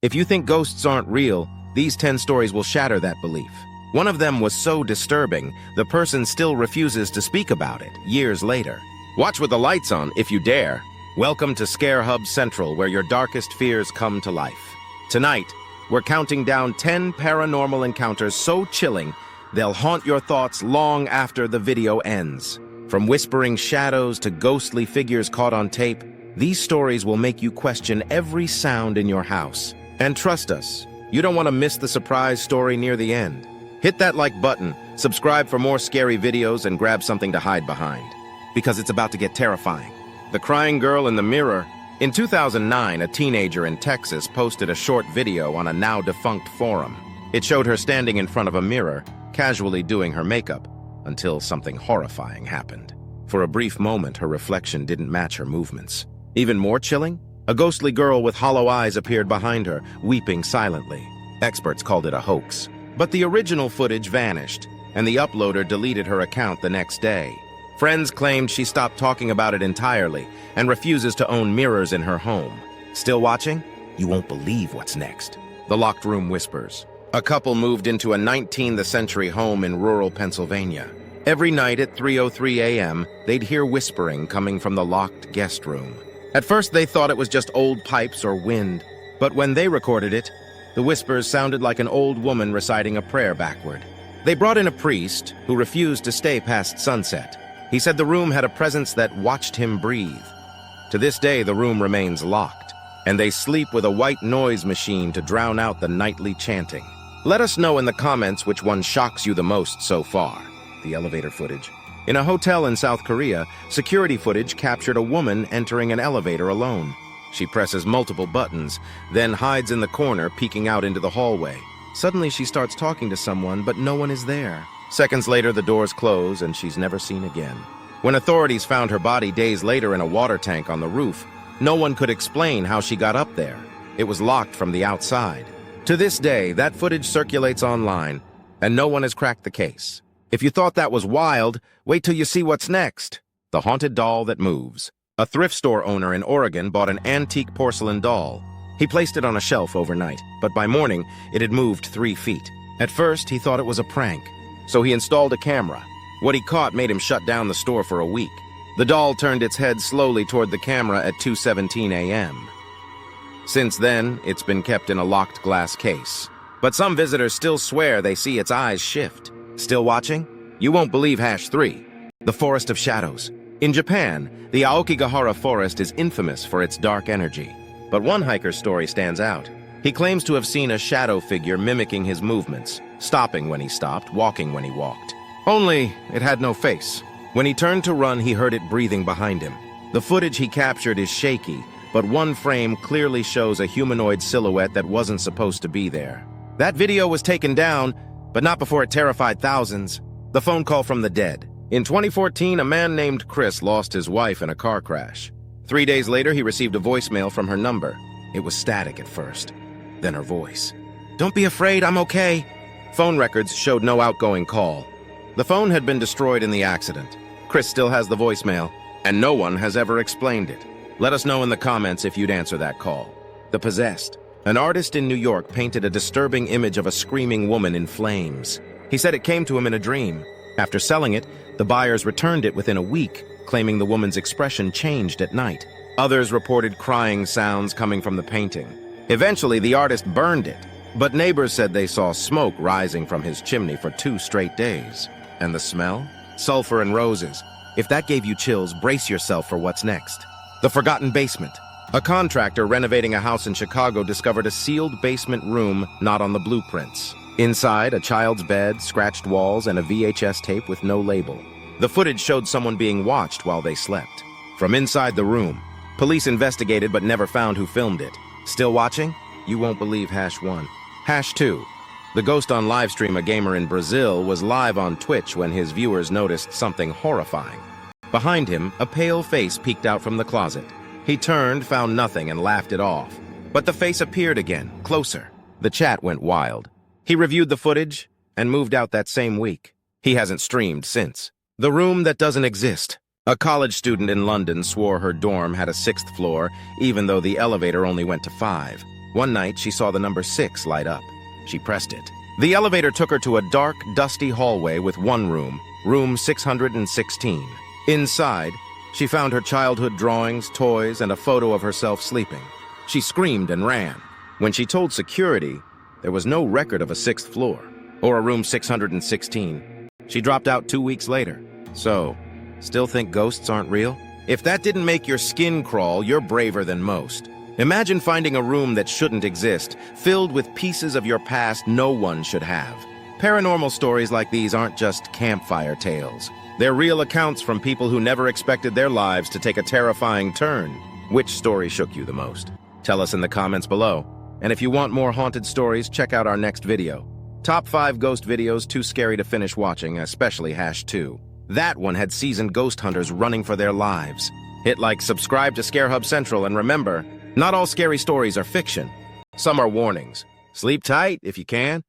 If you think ghosts aren't real, these 10 stories will shatter that belief. One of them was so disturbing, the person still refuses to speak about it years later. Watch with the lights on if you dare. Welcome to Scare Hub Central, where your darkest fears come to life. Tonight, we're counting down 10 paranormal encounters so chilling, they'll haunt your thoughts long after the video ends. From whispering shadows to ghostly figures caught on tape, these stories will make you question every sound in your house. And trust us, you don't want to miss the surprise story near the end. Hit that like button, subscribe for more scary videos, and grab something to hide behind. Because it's about to get terrifying. The Crying Girl in the Mirror. In 2009, a teenager in Texas posted a short video on a now-defunct forum. It showed her standing in front of a mirror, casually doing her makeup, until something horrifying happened. For a brief moment, her reflection didn't match her movements. Even more chilling? A ghostly girl with hollow eyes appeared behind her, weeping silently. Experts called it a hoax. But the original footage vanished, and the uploader deleted her account the next day. Friends claimed she stopped talking about it entirely and refuses to own mirrors in her home. Still watching? You won't believe what's next. The Locked Room Whispers. A couple moved into a 19th century home in rural Pennsylvania. Every night at 3:03 a.m., they'd hear whispering coming from the locked guest room. At first, they thought it was just old pipes or wind, but when they recorded it, the whispers sounded like an old woman reciting a prayer backward. They brought in a priest who refused to stay past sunset. He said the room had a presence that watched him breathe. To this day, the room remains locked, and they sleep with a white noise machine to drown out the nightly chanting. Let us know in the comments which one shocks you the most so far. The elevator footage. In a hotel in South Korea, security footage captured a woman entering an elevator alone. She presses multiple buttons, then hides in the corner, peeking out into the hallway. Suddenly, she starts talking to someone, but no one is there. Seconds later, the doors close, and she's never seen again. When authorities found her body days later in a water tank on the roof, no one could explain how she got up there. It was locked from the outside. To this day, that footage circulates online, and no one has cracked the case. If you thought that was wild, wait till you see what's next. The haunted doll that moves. A thrift store owner in Oregon bought an antique porcelain doll. He placed it on a shelf overnight, but by morning, it had moved 3 feet. At first, he thought it was a prank, so he installed a camera. What he caught made him shut down the store for a week. The doll turned its head slowly toward the camera at 2:17 a.m. Since then, it's been kept in a locked glass case. But some visitors still swear they see its eyes shift. Still watching? You won't believe #3. The Forest of Shadows. In Japan, the Aokigahara forest is infamous for its dark energy. But one hiker's story stands out. He claims to have seen a shadow figure mimicking his movements, stopping when he stopped, walking when he walked. Only, it had no face. When he turned to run, he heard it breathing behind him. The footage he captured is shaky, but one frame clearly shows a humanoid silhouette that wasn't supposed to be there. That video was taken down, but not before it terrified thousands. The phone call from the dead. In 2014, a man named Chris lost his wife in a car crash. 3 days later, he received a voicemail from her number. It was static at first, then her voice. "Don't be afraid, I'm okay." Phone records showed no outgoing call. The phone had been destroyed in the accident. Chris still has the voicemail, and no one has ever explained it. Let us know in the comments if you'd answer that call. The Possessed. An artist in New York painted a disturbing image of a screaming woman in flames. He said it came to him in a dream. After selling it, the buyers returned it within a week, claiming the woman's expression changed at night. Others reported crying sounds coming from the painting. Eventually, the artist burned it, but neighbors said they saw smoke rising from his chimney for 2 straight days. And the smell? Sulfur and roses. If that gave you chills, brace yourself for what's next. The Forgotten Basement. A contractor renovating a house in Chicago discovered a sealed basement room not on the blueprints. Inside, a child's bed, scratched walls, and a VHS tape with no label. The footage showed someone being watched while they slept. From inside the room, police investigated but never found who filmed it. Still watching? You won't believe #1. #2. The ghost on livestream, a gamer in Brazil, was live on Twitch when his viewers noticed something horrifying. Behind him, a pale face peeked out from the closet. He turned, found nothing, and laughed it off. But the face appeared again, closer. The chat went wild. He reviewed the footage and moved out that same week. He hasn't streamed since. The Room That Doesn't Exist. A college student in London swore her dorm had a 6th floor, even though the elevator only went to 5. One night, she saw the number 6 light up. She pressed it. The elevator took her to a dark, dusty hallway with one room, room 616. Inside, she found her childhood drawings, toys, and a photo of herself sleeping. She screamed and ran. When she told security, there was no record of a 6th floor or a room 616. She dropped out 2 weeks later. So, still think ghosts aren't real? If that didn't make your skin crawl, you're braver than most. Imagine finding a room that shouldn't exist, filled with pieces of your past no one should have. Paranormal stories like these aren't just campfire tales. They're real accounts from people who never expected their lives to take a terrifying turn. Which story shook you the most? Tell us in the comments below. And if you want more haunted stories, check out our next video. Top 5 ghost videos too scary to finish watching, especially #2. That one had seasoned ghost hunters running for their lives. Hit like, subscribe to ScareHub Central, and remember, not all scary stories are fiction. Some are warnings. Sleep tight if you can.